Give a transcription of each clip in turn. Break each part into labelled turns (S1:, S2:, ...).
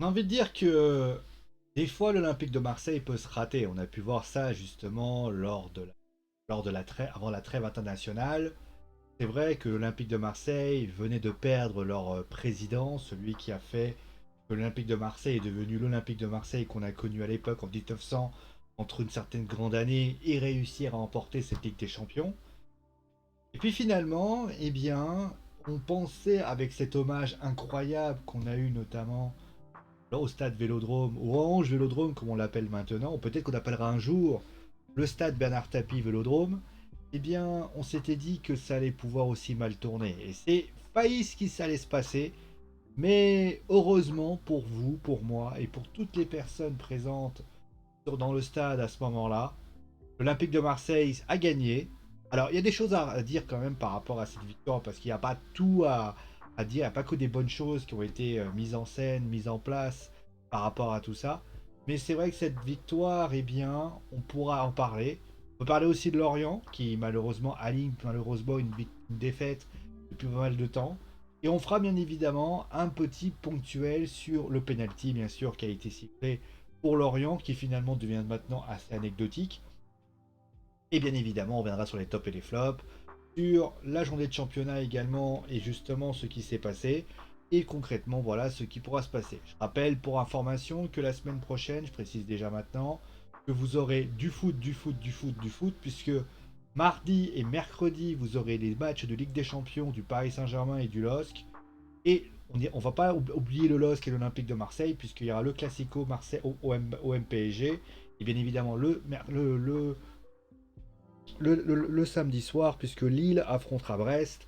S1: On a envie de dire que des fois l'Olympique de Marseille peut se rater. On a pu voir ça justement avant la trêve internationale. C'est vrai que l'Olympique de Marseille venait de perdre leur président, celui qui a fait que l'Olympique de Marseille est devenu l'Olympique de Marseille qu'on a connu à l'époque en 1900, entre une certaine grande année et réussir à emporter cette Ligue des Champions. Et puis finalement, eh bien, on pensait avec cet hommage incroyable qu'on a eu notamment là, au stade Vélodrome, ou Orange Vélodrome comme on l'appelle maintenant, ou peut-être qu'on appellera un jour le stade Bernard Tapie Vélodrome, eh bien, on s'était dit que ça allait pouvoir aussi mal tourner. Et c'est failli ce qui s'allait se passer, mais heureusement pour vous, pour moi et pour toutes les personnes présentes dans le stade à ce moment-là, l'Olympique de Marseille a gagné. Alors, il y a des choses à dire quand même par rapport à cette victoire, parce qu'il n'y a pas tout à dire, il n'y a pas que des bonnes choses qui ont été mises en scène, mises en place par rapport à tout ça. Mais c'est vrai que cette victoire, eh bien, on pourra en parler. On peut parler aussi de Lorient, qui malheureusement aligne malheureusement une défaite depuis pas mal de temps. Et on fera bien évidemment un petit ponctuel sur le penalty, bien sûr, qui a été sifflé pour Lorient, qui finalement devient maintenant assez anecdotique. Et bien évidemment, on reviendra sur les tops et les flops, sur la journée de championnat également, et justement ce qui s'est passé, et concrètement, voilà ce qui pourra se passer. Je rappelle pour information que la semaine prochaine, je précise déjà maintenant, que vous aurez du foot, du foot, du foot, du foot, puisque mardi et mercredi, vous aurez les matchs de Ligue des Champions du Paris Saint-Germain et du LOSC. Et on ne va pas oublier le LOSC et l'Olympique de Marseille, puisqu'il y aura le Classico Marseille au MPSG, et bien évidemment le samedi soir, puisque Lille affrontera Brest,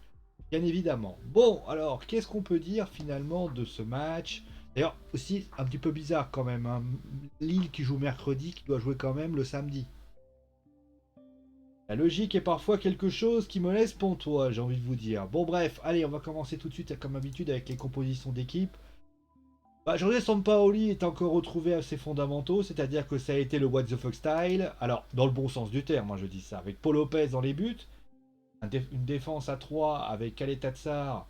S1: bien évidemment. Bon, alors, qu'est-ce qu'on peut dire finalement de ce match? D'ailleurs, aussi, un petit peu bizarre quand même, hein. Lille qui joue mercredi, qui doit jouer quand même le samedi. La logique est parfois quelque chose qui me laisse pantois, j'ai envie de vous dire. Bon, bref, allez, on va commencer tout de suite, comme d'habitude, avec les compositions d'équipe. Bah, Jorge Sampaoli est encore retrouvé à ses fondamentaux, c'est-à-dire que ça a été le what the fuck style. Alors, dans le bon sens du terme, moi je dis ça, avec Paul Lopez dans les buts, une défense à 3 avec Kaletatsar,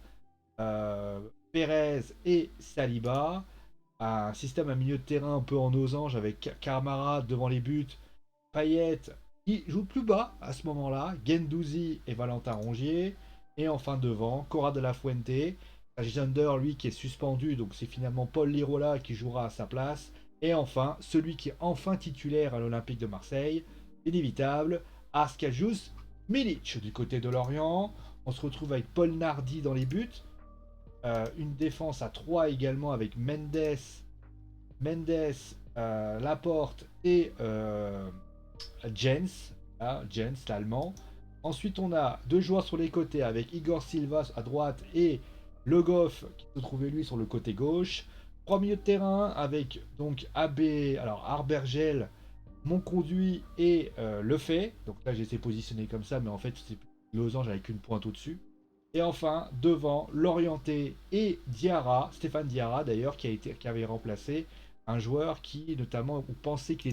S1: Perez et Saliba. Un système à milieu de terrain un peu en losange avec Karmara devant les buts, Payet qui joue plus bas à ce moment-là, Gendouzi et Valentin Rongier. Et enfin devant, Cora de la Fuente, Gender lui qui est suspendu, donc c'est finalement Paul Lirola qui jouera à sa place. Et enfin, celui qui est enfin titulaire à l'Olympique de Marseille, inévitable, Arskajus Milic du côté de Lorient. On se retrouve avec Paul Nardi dans les buts. Une défense à 3 également avec Mendes, Laporte et Jens, hein, Jens l'allemand. Ensuite, on a deux joueurs sur les côtés avec Igor Silva à droite et Le Goff qui se trouvait lui sur le côté gauche. Trois milieux de terrain avec donc AB, alors Arbergel, Monconduit et Lefebvre. Donc là, j'ai été positionné comme ça, mais en fait, c'est losange avec une pointe au-dessus. Et enfin, devant, Lorienté et Diarra, Stéphane Diarra d'ailleurs, qui avait remplacé un joueur qui, notamment, on pensait qu'il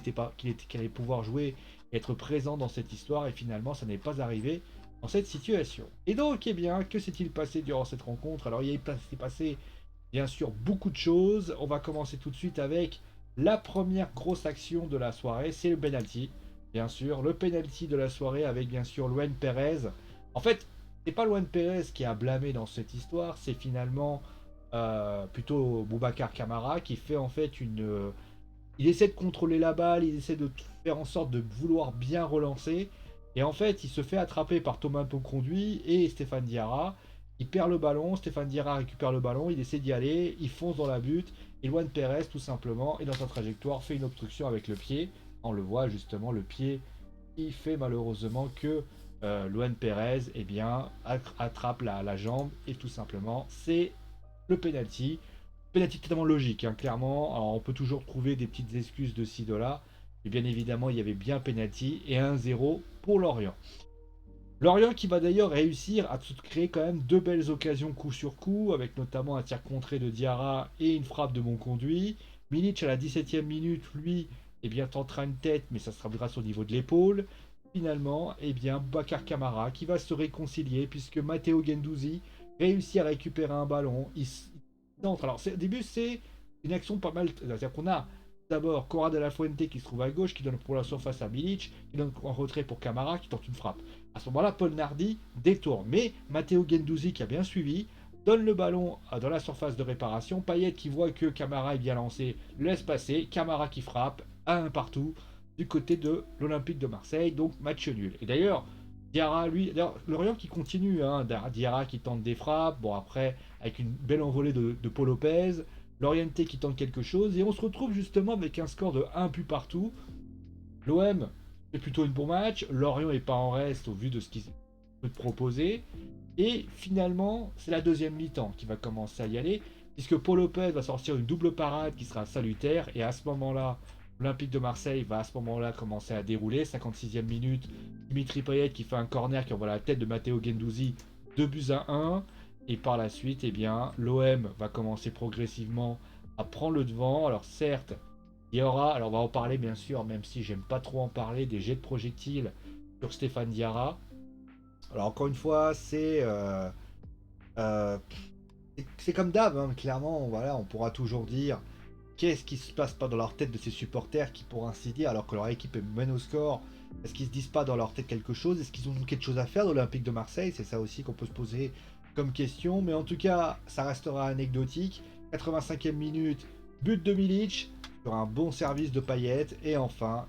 S1: allait pouvoir jouer et être présent dans cette histoire, et finalement, ça n'est pas arrivé dans cette situation. Et donc, eh bien, que s'est-il passé durant cette rencontre? Alors, s'est passé, bien sûr, beaucoup de choses. On va commencer tout de suite avec la première grosse action de la soirée, c'est le penalty. Bien sûr, le penalty de la soirée avec, bien sûr, Luen Perez. En fait, c'est pas Luan Perez qui a blâmé dans cette histoire, c'est finalement plutôt Boubacar Camara qui fait en fait il essaie de contrôler la balle, il essaie de faire en sorte de vouloir bien relancer. Et en fait, il se fait attraper par Thomas Conduit et Stéphane Diarra. Il perd le ballon, Stéphane Diarra récupère le ballon, il essaie d'y aller, il fonce dans la butte. Et Luan Perez, tout simplement, et dans sa trajectoire, fait une obstruction avec le pied. On le voit justement, le pied qui fait malheureusement que Luan Perez eh bien, attrape la jambe et tout simplement c'est le penalty. Penalty totalement logique, hein, clairement. Alors, on peut toujours trouver des petites excuses de ci, de là. Et bien évidemment, il y avait bien penalty et 1-0 pour Lorient. Lorient qui va d'ailleurs réussir à se créer quand même deux belles occasions coup sur coup, avec notamment un tir contré de Diarra et une frappe de Monconduit. Milic à la 17e minute, lui, eh bien, tentera une tête, mais ça sera grâce au niveau de l'épaule. Finalement, eh bien, Bakar Kamara qui va se réconcilier puisque Matteo Gendouzi réussit à récupérer un ballon. Il centre. Alors, au début, c'est une action pas mal. C'est-à-dire qu'on a d'abord Cora de la Fuente qui se trouve à gauche, qui donne pour la surface à Milic, qui donne en retrait pour Camara, qui tente une frappe. À ce moment-là, Paul Nardi détourne. Mais Matteo Guendouzi, qui a bien suivi, donne le ballon dans la surface de réparation. Payet qui voit que Camara est bien lancé, le laisse passer. Camara qui frappe, à un partout, du côté de l'Olympique de Marseille. Donc match nul. Et d'ailleurs, Diarra, lui, Lorient qui continue, hein, Diarra qui tente des frappes, bon après, avec une belle envolée de Paul Lopez, Lorienté qui tente quelque chose, et on se retrouve justement avec un score de 1 but partout. L'OM fait plutôt une bon match, Lorient n'est pas en reste au vu de ce qu'il peut proposer, et finalement, c'est la deuxième mi-temps qui va commencer à y aller, puisque Paul Lopez va sortir une double parade qui sera salutaire, et à ce moment-là, l'Olympique de Marseille va à ce moment-là commencer à dérouler. 56e minute, Dimitri Payet qui fait un corner qui envoie la tête de Matteo Guendouzi, 2 buts à 1. Et par la suite, eh bien, l'OM va commencer progressivement à prendre le devant. Alors certes, il y aura, alors on va en parler bien sûr, même si j'aime pas trop en parler, des jets de projectiles sur Stéphane Diarra. Alors encore une fois, euh, c'est comme d'hab, hein, clairement, voilà, on pourra toujours dire qu'est-ce qui se passe pas dans leur tête de ces supporters qui, pour ainsi dire, alors que leur équipe est mène au score, est-ce qu'ils se disent pas dans leur tête quelque chose? Est-ce qu'ils ont quelque chose à faire de l'Olympique de Marseille? C'est ça aussi qu'on peut se poser comme question. Mais en tout cas, ça restera anecdotique. 85e minute, but de Milic sur un bon service de Payet. Et enfin,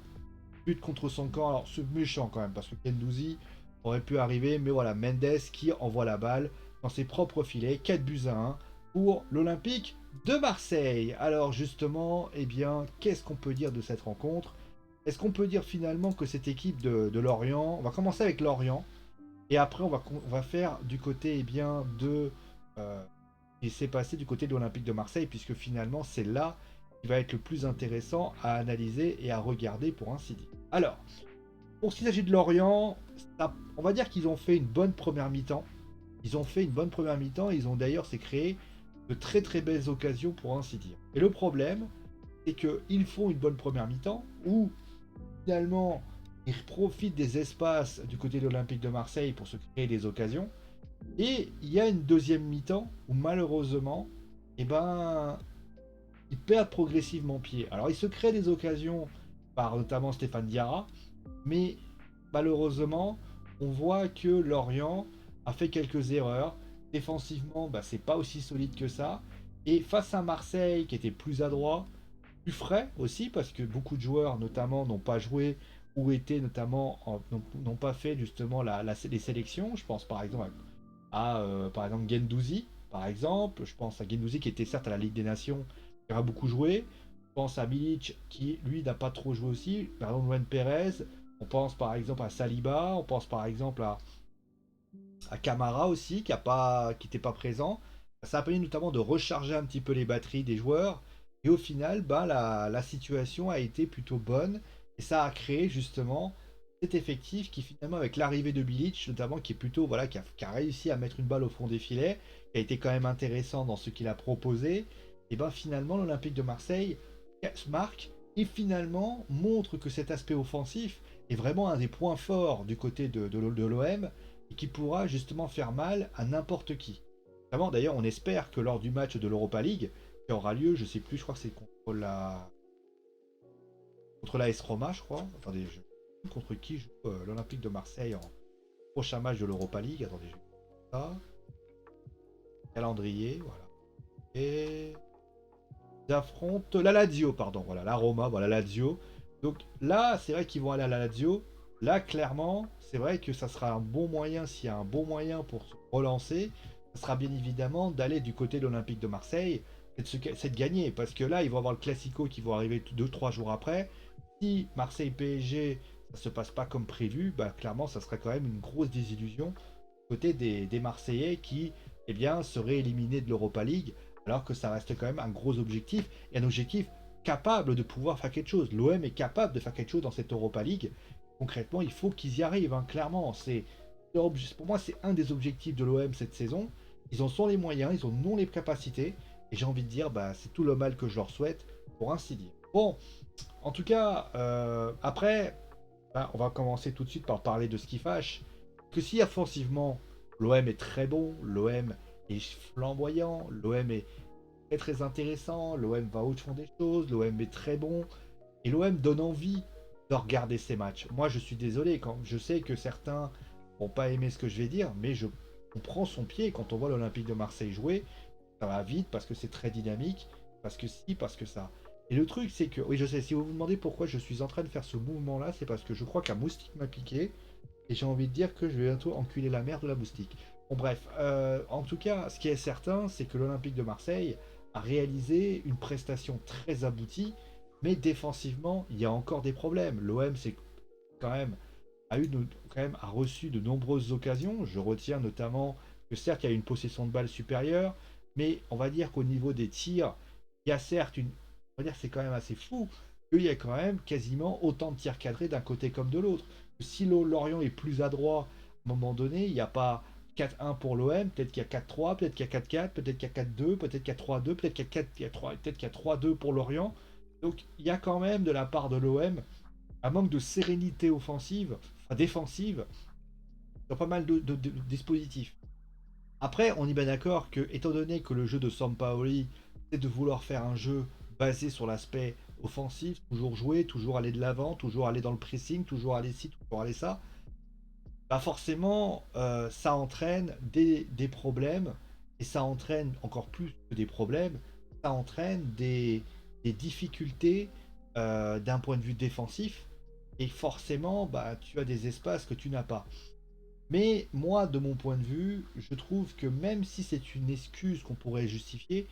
S1: but contre son camp. Alors, c'est méchant quand même, parce que Kendouzi aurait pu arriver. Mais voilà, Mendes qui envoie la balle dans ses propres filets. 4 buts à 1 pour l'Olympique de Marseille. Alors justement, eh bien, qu'est-ce qu'on peut dire de cette rencontre? Est-ce qu'on peut dire finalement que cette équipe de Lorient, on va commencer avec Lorient, et après on va faire du côté eh bien, de... il s'est passé du côté de l'Olympique de Marseille, puisque finalement c'est là qui va être le plus intéressant à analyser et à regarder pour ainsi dire. Alors, pour ce qui s'agit de Lorient, on va dire qu'ils ont fait une bonne première mi-temps. Ils ont fait une bonne première mi-temps, et ils ont d'ailleurs s'est créé de très très belles occasions pour ainsi dire. Et le problème, c'est qu'ils font une bonne première mi-temps où finalement ils profitent des espaces du côté de l'Olympique de Marseille pour se créer des occasions. Et il y a une deuxième mi-temps où malheureusement, eh ben, ils perdent progressivement pied. Alors ils se créent des occasions par notamment Stéphane Diarra, mais malheureusement, on voit que Lorient a fait quelques erreurs. Défensivement, bah, c'est pas aussi solide que ça. Et face à Marseille, qui était plus adroit, plus frais aussi, parce que beaucoup de joueurs, notamment, n'ont pas joué ou étaient notamment n'ont pas fait justement les sélections. Je pense par exemple par exemple Gendouzi, par exemple. Je pense à Gendouzi qui était certes à la Ligue des Nations, qui a beaucoup joué. Je pense à Milic qui lui n'a pas trop joué aussi. Par exemple, Luan Perez. On pense par exemple à Saliba. On pense par exemple à Camara aussi, qui n'était pas présent. Ça a permis notamment de recharger un petit peu les batteries des joueurs. Et au final, bah, la situation a été plutôt bonne. Et ça a créé justement cet effectif qui finalement, avec l'arrivée de Bilic, notamment, qui est plutôt, voilà, qui a réussi à mettre une balle au fond des filets, qui a été quand même intéressant dans ce qu'il a proposé, et ben finalement, l'Olympique de Marseille se marque et finalement montre que cet aspect offensif est vraiment un des points forts du côté de l'OM et qui pourra justement faire mal à n'importe qui. Vraiment, d'ailleurs, on espère que lors du match de l'Europa League, qui aura lieu, je sais plus, je crois que c'est contre la S Roma, je crois. Attendez, contre qui joue l'Olympique de Marseille en prochain match de l'Europa League. Attendez, je vais ça. Calendrier, voilà. Et ils affrontent la Lazio, pardon, voilà, la Roma, voilà, la Lazio. Donc là, c'est vrai qu'ils vont aller à la Lazio. Là, clairement, c'est vrai que ça sera un bon moyen, s'il y a un bon moyen pour se relancer, ça sera bien évidemment d'aller du côté de l'Olympique de Marseille, c'est de gagner, parce que là, ils vont avoir le Classico qui va arriver 2-3 jours après. Si Marseille-PSG, ça se passe pas comme prévu, bah clairement, ça serait quand même une grosse désillusion côté des Marseillais qui, eh bien, seraient éliminés de l'Europa League, alors que ça reste quand même un gros objectif, et un objectif capable de pouvoir faire quelque chose. L'OM est capable de faire quelque chose dans cette Europa League. Concrètement, il faut qu'ils y arrivent, hein, clairement. Pour moi, c'est un des objectifs de l'OM cette saison. Ils en sont les moyens, ils en ont les capacités. Et j'ai envie de dire, bah, c'est tout le mal que je leur souhaite, pour ainsi dire. Bon, en tout cas, après, bah, on va commencer tout de suite par parler de ce qui fâche. Que si offensivement, l'OM est très bon, l'OM est flamboyant, l'OM est très très intéressant, l'OM va au fond des choses, l'OM est très bon, et l'OM donne envie de regarder ces matchs. Moi je suis désolé, quand je sais que certains vont pas aimer ce que je vais dire, mais on prend son pied quand on voit l'Olympique de Marseille jouer, ça va vite parce que c'est très dynamique, parce que si, parce que ça. Et le truc c'est que, oui je sais, si vous vous demandez pourquoi je suis en train de faire ce mouvement là, c'est parce que je crois qu'un moustique m'a piqué, et j'ai envie de dire que je vais bientôt enculer la mère de la moustique. Bon bref, en tout cas, ce qui est certain, c'est que l'Olympique de Marseille a réalisé une prestation très aboutie, mais défensivement, il y a encore des problèmes. L'OM, c'est quand même a reçu de nombreuses occasions. Je retiens notamment que certes, il y a une possession de balle supérieure, mais on va dire qu'au niveau des tirs, il y a certes une, on va dire que c'est quand même assez fou qu'il y a quand même quasiment autant de tirs cadrés d'un côté comme de l'autre. Si Lorient est plus adroit, à un moment donné, il n'y a pas 4-1 pour l'OM, peut-être qu'il y a 4-3, peut-être qu'il y a 4-4, peut-être qu'il y a 4-2, peut-être qu'il y a 3-2, peut-être qu'il y a 4, peut-être qu'il y a 3-2 pour Lorient. Donc il y a quand même de la part de l'OM un manque de sérénité offensive, enfin défensive, dans pas mal de dispositifs. Après, on est bien d'accord que, étant donné que le jeu de Sampaoli, c'est de vouloir faire un jeu basé sur l'aspect offensif, toujours jouer, toujours aller de l'avant, toujours aller dans le pressing, toujours aller ci, toujours aller ça, bah forcément, ça entraîne des problèmes, et ça entraîne encore plus que des problèmes, ça entraîne des difficultés d'un point de vue défensif, et forcément, bah, tu as des espaces que tu n'as pas. Mais moi, de mon point de vue, je trouve que même si c'est une excuse qu'on pourrait justifier,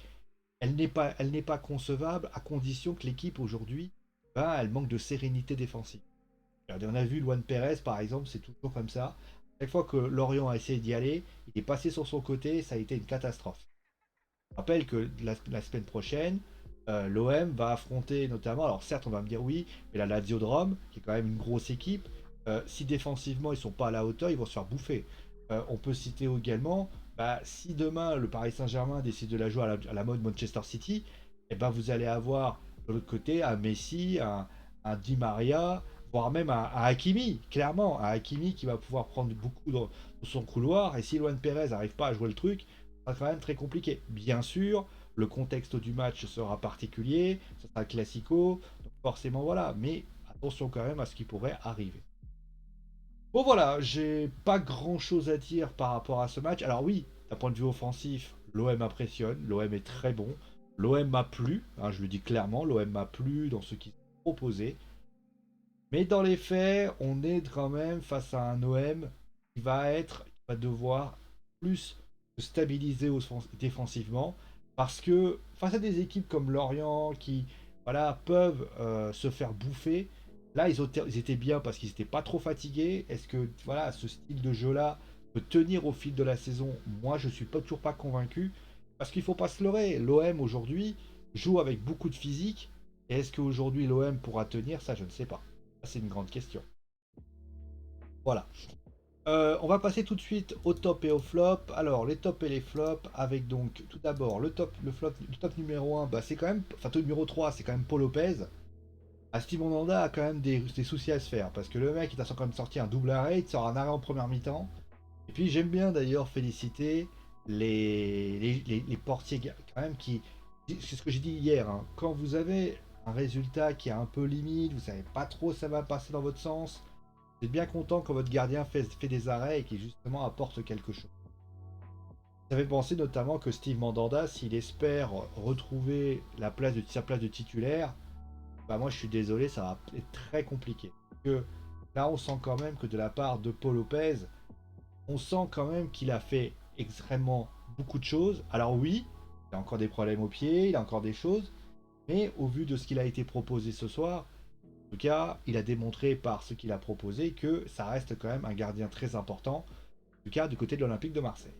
S1: elle n'est pas concevable à condition que l'équipe aujourd'hui, bah, elle manque de sérénité défensive. Regardez, on a vu Luan Perez, par exemple, c'est toujours comme ça. Chaque fois que Lorient a essayé d'y aller, il est passé sur son côté, ça a été une catastrophe. Je rappelle que la semaine prochaine, l'OM va affronter notamment, alors certes on va me dire oui, mais la Lazio de Rome, qui est quand même une grosse équipe, si défensivement ils sont pas à la hauteur, ils vont se faire bouffer. On peut citer également, bah, si demain le Paris Saint-Germain décide de la jouer à la mode Manchester City, et ben vous allez avoir de l'autre côté un Messi, un Di Maria, voire même un Hakimi, clairement, un Hakimi qui va pouvoir prendre beaucoup dans son couloir, et si Luan Perez n'arrive pas à jouer le truc, ça sera quand même très compliqué. Bien sûr, le contexte du match sera particulier, ce sera classico, donc forcément voilà, mais attention quand même à ce qui pourrait arriver. Bon voilà, j'ai pas grand chose à dire par rapport à ce match. Alors oui, d'un point de vue offensif, l'OM impressionne, l'OM est très bon, l'OM m'a plu, hein, je le dis clairement, l'OM m'a plu dans ce qui s'est proposé, mais dans les faits, on est quand même face à un OM qui va devoir plus se stabiliser défensivement, parce que face à des équipes comme Lorient qui voilà, peuvent se faire bouffer, là ils étaient bien parce qu'ils n'étaient pas trop fatigués. Est-ce que voilà, ce style de jeu-là peut tenir au fil de la saison? Moi je suis pas, toujours pas convaincu, parce qu'il faut pas se leurrer. L'OM aujourd'hui joue avec beaucoup de physique, et est-ce qu'aujourd'hui l'OM pourra tenir? Ça je ne sais pas. C'est une grande question. Voilà. On va passer tout de suite au top et au flop. Alors, les tops et les flops, avec donc tout d'abord le top numéro un, bah, c'est quand même, enfin, top numéro 3 c'est quand même Paul Lopez. Steve Mandanda a quand même des soucis à se faire, parce que le mec, il a quand même sorti un double arrêt, il sort un arrêt en première mi-temps. Et puis, j'aime bien d'ailleurs féliciter les portiers, quand même, qui. C'est ce que j'ai dit hier, hein. Quand vous avez un résultat qui est un peu limite, vous savez pas trop ça va passer dans votre sens, vous êtes bien content quand votre gardien fait des arrêts et qu'il justement apporte quelque chose. Ça fait penser notamment que Steve Mandanda, s'il espère retrouver sa place de titulaire, bah moi je suis désolé, ça va être très compliqué. Parce que là on sent quand même que de la part de Paul Lopez, on sent quand même qu'il a fait extrêmement beaucoup de choses. Alors oui, il a encore des problèmes au pied, il a encore des choses, mais au vu de ce qu'il a été proposé ce soir, en tout cas, il a démontré par ce qu'il a proposé que ça reste quand même un gardien très important, en tout cas du côté de l'Olympique de Marseille.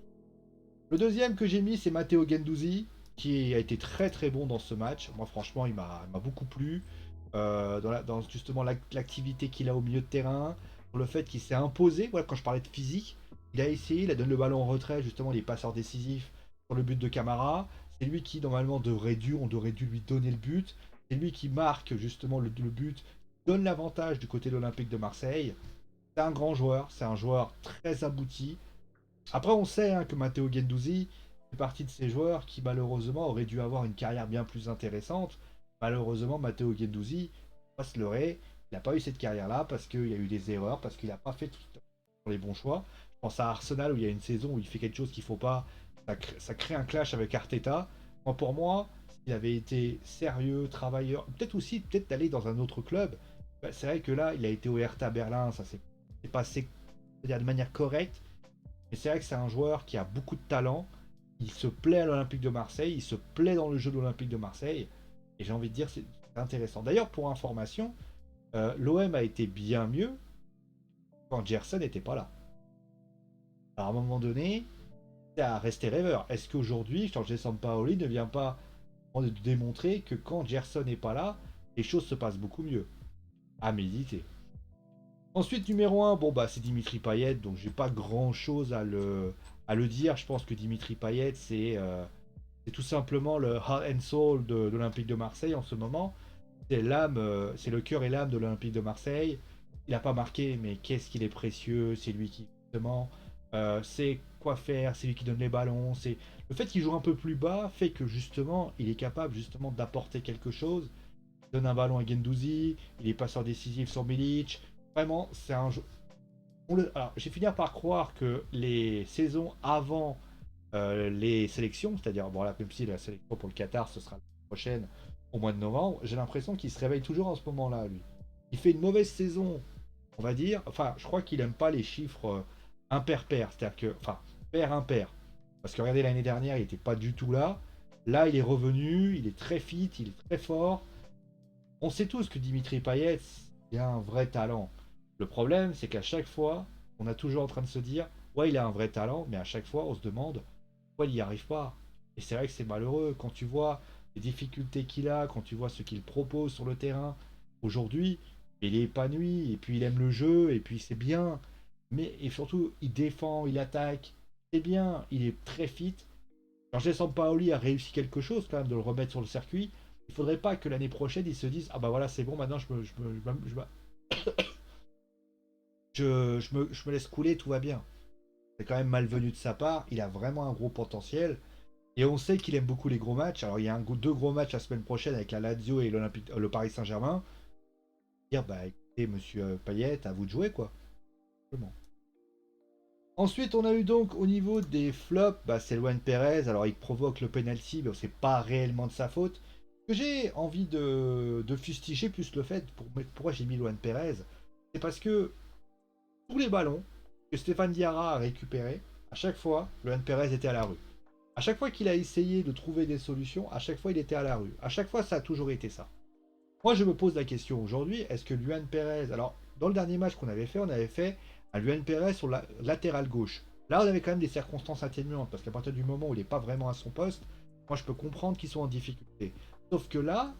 S1: Le deuxième que j'ai mis, c'est Matteo Guendouzi, qui a été très très bon dans ce match. Moi, franchement, il m'a beaucoup plu. Dans justement l'activité qu'il a au milieu de terrain, pour le fait qu'il s'est imposé. Voilà, quand je parlais de physique, il a essayé, il a donné le ballon en retrait, justement, les passeurs décisifs sur le but de Camara. C'est lui qui, normalement, on devrait dû lui donner le but. C'est lui qui marque, justement, le but, donne l'avantage du côté de l'Olympique de Marseille. C'est un grand joueur, c'est un joueur très abouti. Après, on sait hein, que Matteo Guendouzi, fait partie de ces joueurs qui malheureusement auraient dû avoir une carrière bien plus intéressante. Malheureusement, Matteo Guendouzi, on va pas se leurrer, il n'a pas eu cette carrière-là parce qu'il y a eu des erreurs, parce qu'il n'a pas fait les bons choix. Je pense à Arsenal où il y a une saison où il fait quelque chose qu'il ne faut pas, ça crée un clash avec Arteta. Moi, pour moi, s'il avait été sérieux, travailleur, peut-être aussi peut-être d'aller dans un autre club, bah, c'est vrai que là, il a été au Hertha Berlin, ça s'est passé de manière correcte. Mais c'est vrai que c'est un joueur qui a beaucoup de talent. Il se plaît à l'Olympique de Marseille, il se plaît dans le jeu de l'Olympique de Marseille. Et j'ai envie de dire, c'est intéressant. D'ailleurs, pour information, l'OM a été bien mieux quand Gerson n'était pas là. Alors, à un moment donné, c'est à rester rêveur. Est-ce qu'aujourd'hui, Jorge Sampaoli ne vient pas de démontrer que quand Gerson n'est pas là, les choses se passent beaucoup mieux? À méditer. Ensuite, numéro un, bon bah c'est Dimitri Payet, donc j'ai pas grand chose à le dire. Je pense que Dimitri Payet, c'est tout simplement le heart and soul de l'Olympique de Marseille en ce moment. C'est l'âme, c'est le cœur et l'âme de l'Olympique de Marseille. Il n'a pas marqué, mais qu'est-ce qu'il est précieux. C'est lui qui, justement, sait quoi faire. C'est lui qui donne les ballons. C'est le fait qu'il joue un peu plus bas fait que justement, il est capable justement d'apporter quelque chose. Il donne un ballon à Guendouzi. Il est passeur décisif sur Milic. Vraiment, c'est un jeu. Alors, j'ai fini par croire que les saisons avant les sélections, c'est-à-dire, bon, là, même si la sélection pour le Qatar, ce sera la prochaine au mois de novembre, j'ai l'impression qu'il se réveille toujours en ce moment-là, lui. Il fait une mauvaise saison, on va dire. Enfin, je crois qu'il aime pas les chiffres impair-pair, c'est-à-dire que, enfin, pair-impair. Parce que regardez, l'année dernière, il n'était pas du tout là. Là, il est revenu, il est très fit, il est très fort. On sait tous que Dimitri Payet, il a un vrai talent. Le problème, c'est qu'à chaque fois, on est toujours en train de se dire, ouais, il a un vrai talent, mais à chaque fois, on se demande pourquoi il n'y arrive pas. Et c'est vrai que c'est malheureux quand tu vois les difficultés qu'il a, quand tu vois ce qu'il propose sur le terrain. Aujourd'hui, il est épanoui, et puis il aime le jeu, et puis c'est bien. Mais et surtout, il défend, il attaque, c'est bien, il est très fit. Jorge Sampaoli a réussi quelque chose quand même de le remettre sur le circuit. Il faudrait pas que l'année prochaine ils se disent ah bah voilà c'est bon maintenant je me laisse couler, tout va bien. C'est quand même malvenu de sa part, il a vraiment un gros potentiel. Et on sait qu'il aime beaucoup les gros matchs. Alors il y a deux gros matchs la semaine prochaine avec la Lazio et le Paris Saint-Germain. Dire bah écoutez monsieur Payet, à vous de jouer quoi. Simplement. Ensuite, on a eu donc au niveau des flops, bah, c'est Luan Perez. Alors, il provoque le penalty, mais c'est pas réellement de sa faute. Ce que j'ai envie de fustiger plus le fait pourquoi j'ai mis Luan Perez, c'est parce que tous les ballons que Stéphane Diarra a récupérés, à chaque fois, Luan Perez était à la rue. À chaque fois qu'il a essayé de trouver des solutions, à chaque fois il était à la rue. À chaque fois, ça a toujours été ça. Moi, je me pose la question aujourd'hui, est-ce que Luan Perez... Alors, dans le dernier match qu'on avait fait, on avait fait un Luan Perez sur la latérale gauche. Là, on avait quand même des circonstances atténuantes, parce qu'à partir du moment où il n'est pas vraiment à son poste, moi, je peux comprendre qu'ils sont en difficulté. Sauf que là,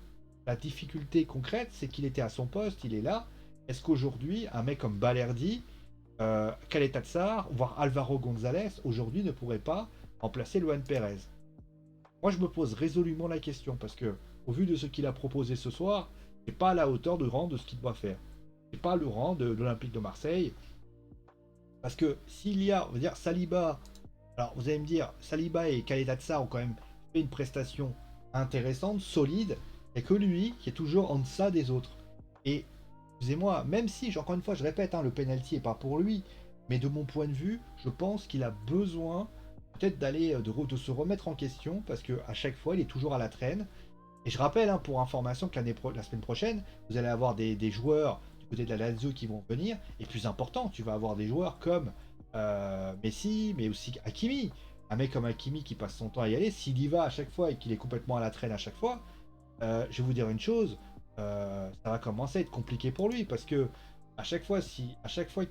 S1: la difficulté concrète, c'est qu'il était à son poste, il est là. Est-ce qu'aujourd'hui, un mec comme Balerdi, Caleta Tsar, voire Alvaro González, aujourd'hui ne pourrait pas remplacer Luan Perez? Moi, je me pose résolument la question parce que, au vu de ce qu'il a proposé ce soir, c'est pas à la hauteur du rang de ce qu'il doit faire. C'est pas le rang de l'Olympique de Marseille. Parce que s'il y a, on va dire, Saliba, alors vous allez me dire, Saliba et Khaled ont quand même fait une prestation intéressante, solide, et que lui, qui est toujours en deçà des autres. Et, excusez-moi, même si, encore une fois, je répète, hein, le penalty est pas pour lui, mais de mon point de vue, je pense qu'il a besoin peut-être d'aller, de se remettre en question, parce que à chaque fois, il est toujours à la traîne. Et je rappelle, hein, pour information, que la semaine prochaine, vous allez avoir des joueurs du côté de la Lazio qui vont venir. Et plus important, tu vas avoir des joueurs comme Messi, mais aussi Hakimi. Un mec comme Hakimi qui passe son temps à y aller, s'il y va à chaque fois et qu'il est complètement à la traîne à chaque fois, je vais vous dire une chose, ça va commencer à être compliqué pour lui. Parce que à chaque fois qu'il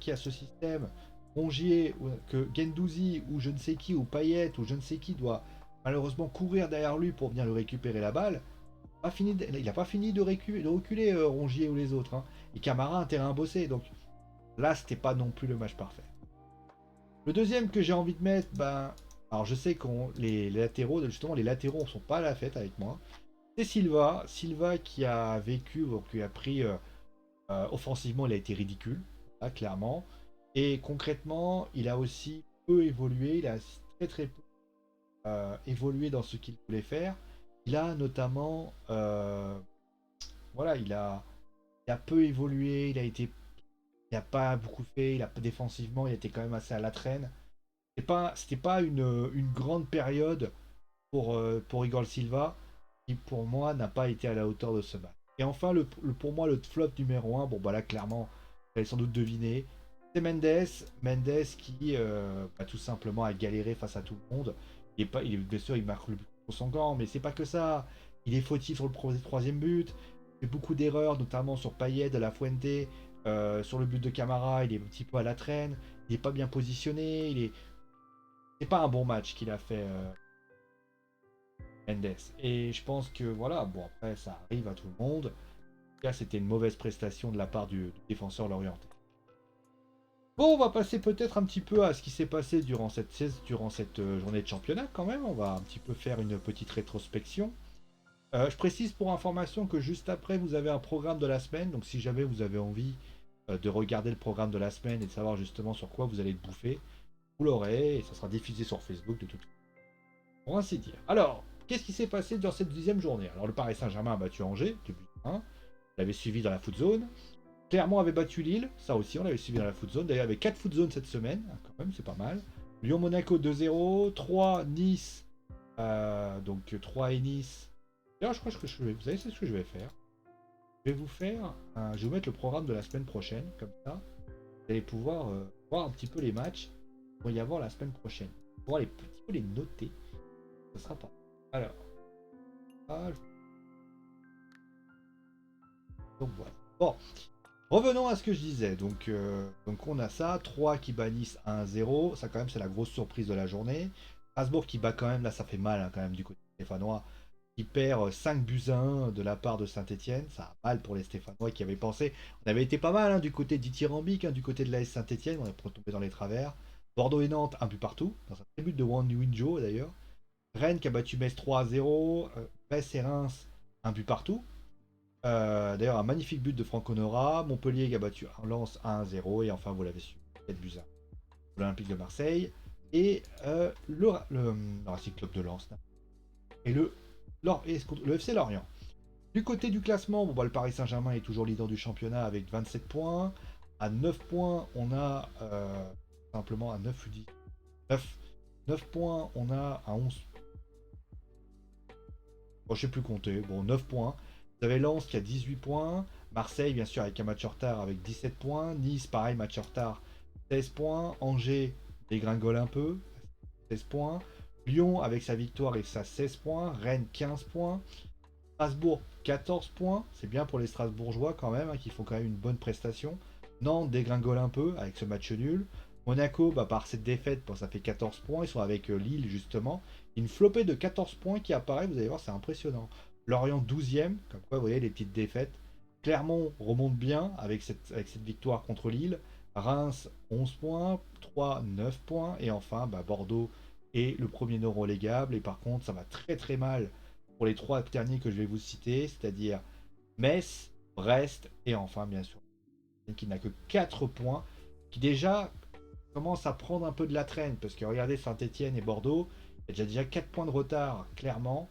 S1: y a ce système, Rongier, que Gendouzi, ou je ne sais qui, ou Payet, ou je ne sais qui doit malheureusement courir derrière lui pour venir le récupérer la balle, il n'a pas fini de reculer Rongier ou les autres. Hein. Et Camara a intérêt à bosser. Donc là, c'était pas non plus le match parfait. Le deuxième que j'ai envie de mettre, ben, alors je sais que les latéraux, justement, les latéraux ne sont pas à la fête avec moi. C'est Silva. Silva qui a vécu, qui a pris offensivement, il a été ridicule, là, clairement. Et concrètement, il a aussi peu évolué. Il a très très peu évolué dans ce qu'il voulait faire. Il a notamment, voilà, il a peu évolué, il a pas beaucoup fait, défensivement, il était quand même assez à la traîne. C'était pas une grande période pour Igor Silva, qui pour moi n'a pas été à la hauteur de ce match. Et enfin, pour moi, le flop numéro un, bon bah là clairement, vous allez sans doute deviner, c'est Mendes. Mendes qui bah, tout simplement a galéré face à tout le monde. Bien sûr, il marque le but pour son camp, mais c'est pas que ça. Il est fautif sur le troisième but. Il fait beaucoup d'erreurs, notamment sur Payet, de la Fuente, sur le but de Camara. Il est un petit peu à la traîne. Il n'est pas bien positionné. C'est pas un bon match qu'il a fait. Mendes. Et je pense que voilà, bon après ça arrive à tout le monde. En tout cas, c'était une mauvaise prestation de la part du défenseur lorientais. Bon, on va passer peut-être un petit peu à ce qui s'est passé durant cette journée de championnat quand même. On va un petit peu faire une petite rétrospection. Je précise pour information que juste après, vous avez un programme de la semaine. Donc si jamais vous avez envie de regarder le programme de la semaine et de savoir justement sur quoi vous allez te bouffer, vous l'aurez et ça sera diffusé sur Facebook de toute façon. Pour ainsi dire. Alors, qu'est-ce qui s'est passé dans cette 10e journée? Alors, le Paris Saint-Germain a battu Angers, 2 buts 1. L'avait suivi dans la foot zone. Clermont avait battu Lille, ça aussi on l'avait suivi dans la foot zone. D'ailleurs, il y avait 4 foot zones cette semaine, quand même, c'est pas mal. Lyon-Monaco 2-0, 3 Nice, donc 3 et Nice. D'ailleurs, je crois que vous savez, c'est ce que je vais faire. Je vais je vais vous mettre le programme de la semaine prochaine, comme ça. Vous allez pouvoir voir un petit peu les matchs qu'il va y avoir la semaine prochaine. Pouvoir un petit peu les noter. Ça sera pas. Alors, ah, donc voilà. Bon, revenons à ce que je disais. Donc on a ça, 3 qui bannissent 1-0. Ça quand même c'est la grosse surprise de la journée. Strasbourg qui bat quand même, là ça fait mal hein, quand même du côté stéphanois. Qui perd 5 buts à 1 de la part de Saint-Etienne. Ça a mal pour les Stéphanois qui avaient pensé. On avait été pas mal hein, du côté d'Ithyrambique, hein, du côté de l'AS Saint-Etienne. On est tombé dans les travers. Bordeaux et Nantes, un but partout. Dans un but de Winjo d'ailleurs. Rennes qui a battu Metz 3-0. Metz et Reims, un but partout. D'ailleurs, un magnifique but de Franck Honora. Montpellier qui a battu Lens 1-0. Et enfin, vous l'avez su, 4 buts à l'Olympique de Marseille. Et le Racing Club de Lens. Et le FC Lorient. Du côté du classement, bon, bah, le Paris Saint-Germain est toujours leader du championnat avec 27 points. À 9 points, on a simplement à 9 ou 10. 9 points, on a à 11. Bon, je sais plus compter. Bon, 9 points. Vous avez Lens qui a 18 points. Marseille, bien sûr, avec un match en retard avec 17 points. Nice, pareil, match en retard, 16 points. Angers dégringole un peu, 16 points. Lyon, avec sa victoire, et sa 16 points. Rennes, 15 points. Strasbourg, 14 points. C'est bien pour les Strasbourgeois quand même, hein, qui font quand même une bonne prestation. Nantes dégringole un peu avec ce match nul. Monaco, bah, par cette défaite, bon, ça fait 14 points. Ils sont avec Lille, justement. Une flopée de 14 points qui apparaît, vous allez voir, c'est impressionnant. Lorient 12e, comme quoi, vous voyez, les petites défaites. Clermont remonte bien avec cette victoire contre Lille. Reims, 11 points. 3, 9 points. Et enfin, bah, Bordeaux est le premier non relégable. Et par contre, ça va très très mal pour les 3 derniers que je vais vous citer, c'est-à-dire Metz, Brest et enfin, bien sûr, qui n'a que 4 points, qui déjà commence à prendre un peu de la traîne, parce que regardez Saint-Etienne et Bordeaux, il y a déjà 4 points de retard, clairement.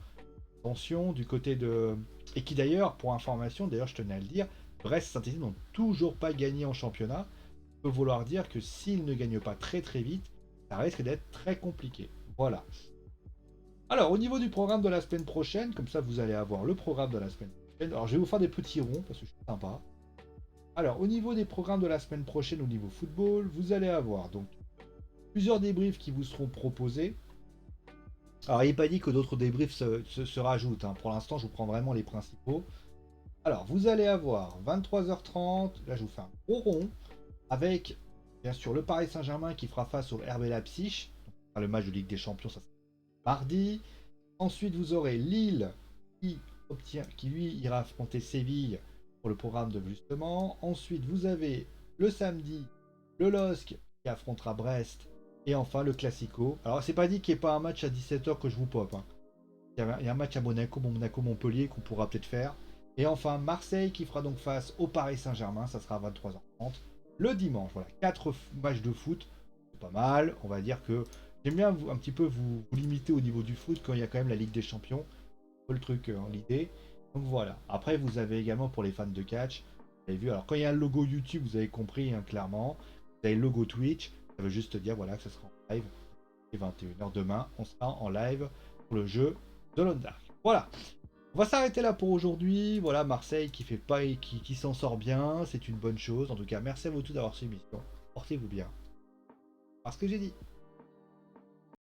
S1: Attention, du côté de... Et qui d'ailleurs, pour information, d'ailleurs je tenais à le dire, Brest et Saint-Etienne n'ont toujours pas gagné en championnat. Ça peut vouloir dire que s'ils ne gagnent pas très très vite, ça risque d'être très compliqué. Voilà. Alors, au niveau du programme de la semaine prochaine, comme ça vous allez avoir le programme de la semaine prochaine. Alors, je vais vous faire des petits ronds, parce que je suis sympa. Alors, au niveau des programmes de la semaine prochaine, au niveau football, vous allez avoir donc plusieurs débriefs qui vous seront proposés. Alors, il n'est pas dit que d'autres débriefs se rajoutent. Hein. Pour l'instant, je vous prends vraiment les principaux. Alors, vous allez avoir 23h30, là je vous fais un gros rond, avec bien sûr le Paris Saint-Germain qui fera face au RB Leipzig. Donc, le match de Ligue des Champions, ça sera mardi. Ensuite, vous aurez Lille qui lui ira affronter Séville pour le programme de justement. Ensuite, vous avez le samedi le LOSC qui affrontera Brest. Et enfin, le Classico. Alors, c'est pas dit qu'il n'y ait pas un match à 17h que je vous pop. Hein. Il y a un match à Monaco-Montpellier qu'on pourra peut-être faire. Et enfin, Marseille qui fera donc face au Paris Saint-Germain. Ça sera à 23h30 le dimanche. Voilà, 4 matchs de foot. C'est pas mal. On va dire que j'aime bien un petit peu vous limiter au niveau du foot quand il y a quand même la Ligue des Champions. C'est le truc, l'idée. Donc voilà. Après, vous avez également pour les fans de catch, vous avez vu, alors quand il y a un logo YouTube, vous avez compris hein, clairement. Vous avez le logo Twitch, ça veut juste dire voilà que ça sera en live. Et 21h demain, on sera en live pour le jeu de Lone Dark. Voilà. On va s'arrêter là pour aujourd'hui. Voilà, Marseille qui fait pas et qui s'en sort bien, c'est une bonne chose. En tout cas, merci à vous tous d'avoir suivi l'émission. Portez-vous bien. Parce que j'ai dit.